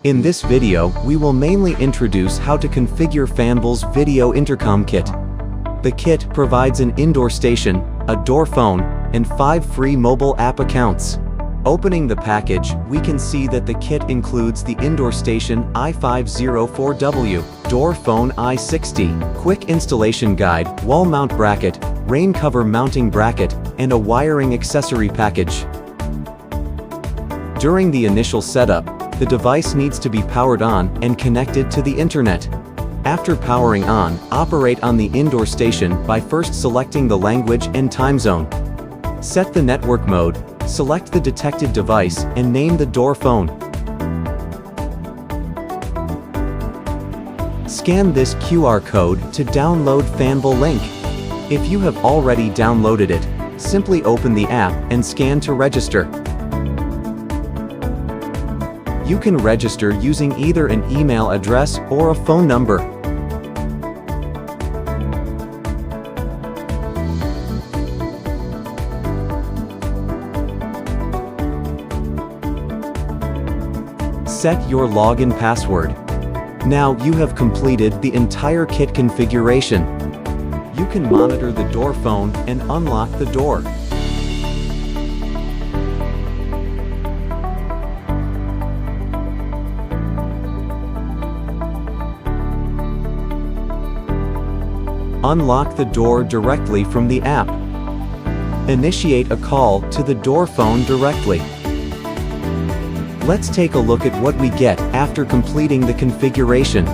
In this video, we will mainly introduce how to configure Fanvil's video intercom kit. The kit provides an indoor station, a door phone, and 5 free mobile app accounts. Opening the package, we can see that the kit includes the indoor station i504W, door phone i60, quick installation guide, wall mount bracket, rain cover mounting bracket, and a wiring accessory package. During the initial setup, the device needs to be powered on and connected to the internet. After powering on, operate on the indoor station by first selecting the language and time zone. Set the network mode, select the detected device, and name the door phone. Scan this QR code to download Fanvil link. If you have already downloaded it, simply open the app and scan to register. You can register using either an email address or a phone number. Set your login password. Now you have completed the entire kit configuration. You can monitor the door phone and unlock the door. Unlock the door directly from the app. Initiate a call to the door phone directly. Let's take a look at what we get after completing the configuration.